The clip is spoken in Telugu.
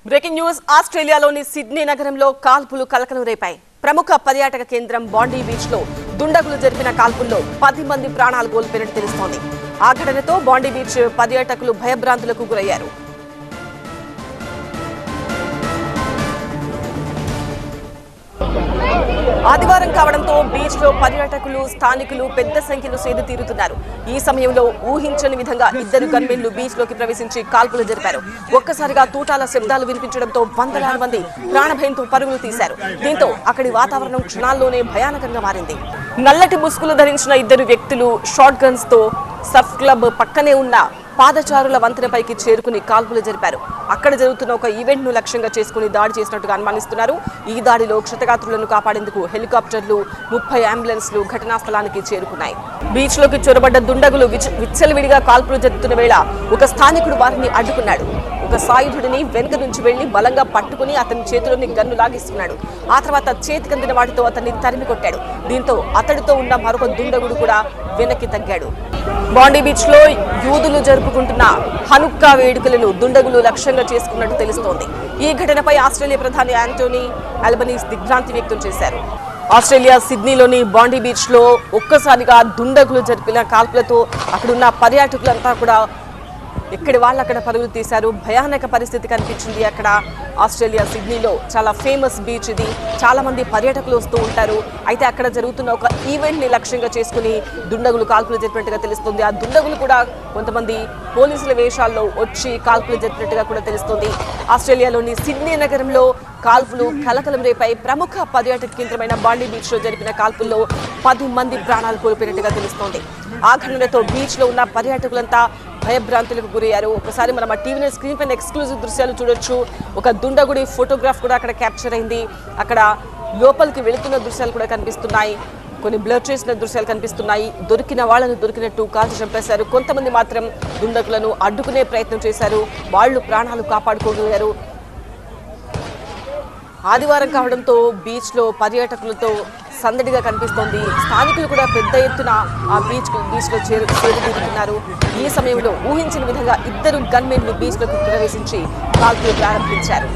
బ్రేకింగ్ న్యూస్ ఆస్ట్రేలియాలోని సిడ్నీ నగరంలో కాల్పులు కలకలం రేపాయి. ప్రముఖ పర్యాటక కేంద్రం బాండీ బీచ్ లో దుండగులు జరిపిన కాల్పుల్లో 10 మంది ప్రాణాలు కోల్పోయినట్టు తెలుస్తోంది. ఆ ఘటనతో బాండీ బీచ్ పర్యాటకులు భయభ్రాంతులకు గురయ్యారు. ఆదివారం కావడంతో బీచ్ లో పర్యాటకులు స్థానికులు పెద్ద సంఖ్యలో సేద తీరుతున్నారు. ఈ సమయంలో ఊహించని విధంగా 2 గన్మెన్లు బీచ్ లోకి ప్రవేశించి కాల్పులు జరిపారు. ఒక్కసారిగా తూటాల శబ్దాలు వినిపించడంతో వందలాది మంది ప్రాణభయంతో పరుగులు తీశారు. దీంతో అక్కడి వాతావరణం క్షణాల్లోనే భయానకంగా మారింది. నల్లటి ముసుగులు ధరించిన 2 వ్యక్తులు షాట్ గన్స్ తో సర్ఫ్ క్లబ్ పక్కనే ఉన్న పాదచారుల వంతెనపైకి చేరుకుని కాల్పులు జరిపారు. అక్కడ జరుగుతున్న ఒక ఈవెంట్ ను లక్ష్యంగా చేసుకుని దాడి చేసినట్టుగా అనుమానిస్తున్నారు. ఈ దాడిలో క్షతగాత్రులను కాపాడేందుకు హెలికాప్టర్లు 30 అంబులెన్స్లు ఘటనా స్థలానికి చేరుకున్నాయి. బీచ్ లోకి చొరబడ్డ దుండగులు విచ్చలవిడిగా కాల్పులు జరుపుతున్న వేళ ఒక స్థానికుడు వారిని అడ్డుకున్నాడు. ఒక సాయుధుడిని వెనుక నుంచి వెళ్లి బలంగా పట్టుకుని అతని చేతిలోని గన్ను లాగిస్తున్నాడు. ఆ తర్వాత చేతికందిన వాటితో అతన్ని తరిమి కొట్టాడు. దీంతో అతడితో ఉన్న మరొక దుండగుడు కూడా వెనక్కి తగ్గాడు. బాండీ బీచ్ లో యూదులు జరుపుకుంటున్న హనుక్కా వేడుకలను దుండగులు లక్ష్యంగా చేసుకున్నట్టు తెలుస్తోంది. ఈ ఘటనపై ఆస్ట్రేలియా ప్రధాని యాంటోనీ అల్బనీస్ దిగ్భ్రాంతి వ్యక్తం చేశారు. ఆస్ట్రేలియా సిడ్నీలోని బాండీ బీచ్ లో ఒక్కసారిగా దుండగులు జరిపిన కాల్పులతో అక్కడున్న పర్యాటకులంతా కూడా ఎక్కడి వాళ్ళు అక్కడ పరుగులు తీశారు. భయానక పరిస్థితి కనిపించింది. అక్కడ ఆస్ట్రేలియా సిడ్నీలో చాలా ఫేమస్ బీచ్ ఇది. చాలా మంది పర్యాటకులు వస్తూ ఉంటారు. అయితే అక్కడ జరుగుతున్న ఒక ఈవెంట్ ని లక్ష్యంగా చేసుకుని దుండగులు కాల్పులు జరిపినట్టుగా తెలుస్తుంది. ఆ దుండగులు కూడా కొంతమంది పోలీసుల వేషాల్లో వచ్చి కాల్పులు జరిపినట్టుగా కూడా తెలుస్తుంది. ఆస్ట్రేలియాలోని సిడ్నీ నగరంలో కాల్పులు కలకలం రేపాయి. ప్రముఖ పర్యాటక కేంద్రమైన బాండీ బీచ్ లో జరిపిన కాల్పుల్లో 10 మంది ప్రాణాలు కోల్పోయినట్టుగా తెలుస్తోంది. ఆ ఘటనతో బీచ్ లో ఉన్న పర్యాటకులంతా భయభ్రాంతులకు గురయ్యారు. ఒకసారి మనం ఆ టీవీ స్క్రీన్ పైన ఎక్స్క్లూజివ్ దృశ్యాలు చూడొచ్చు. ఒక దుండగుడి ఫోటోగ్రాఫ్ కూడా అక్కడ క్యాప్చర్ అయింది. అక్కడ లోపలికి వెళుతున్న దృశ్యాలు కూడా కనిపిస్తున్నాయి. కొన్ని బ్లర్ చేసిన దృశ్యాలు కనిపిస్తున్నాయి. దొరికిన వాళ్ళను దొరికినట్టు కాల్చి చంపేశారు. కొంతమంది మాత్రం దుండగులను అడ్డుకునే ప్రయత్నం చేశారు. వాళ్ళు ప్రాణాలు కాపాడుకోగలిగారు. ఆదివారం కావడంతో బీచ్ లో పర్యాటకులతో సందడిగా కనిపిస్తోంది. స్థానికులు కూడా పెద్ద ఎత్తున ఆ బీచ్ లో చేరుకుంటున్నారు. ఈ సమయంలో ఊహించిన విధంగా 2 గన్మెన్లు బీచ్ లోకి ప్రవేశించి కాల్పులు ప్రారంభించారు.